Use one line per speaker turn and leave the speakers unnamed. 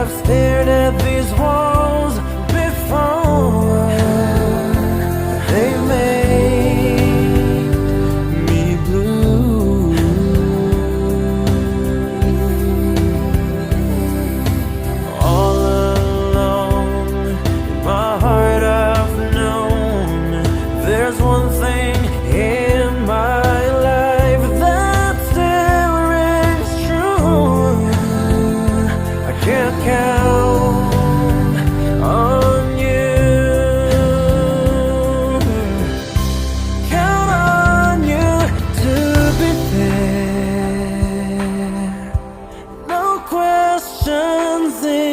I've stared at these walls before. They made me blue. All along in my heart I've known there's one thing in my life that still rings true. I can't count on you. Count on you to be there. No questions in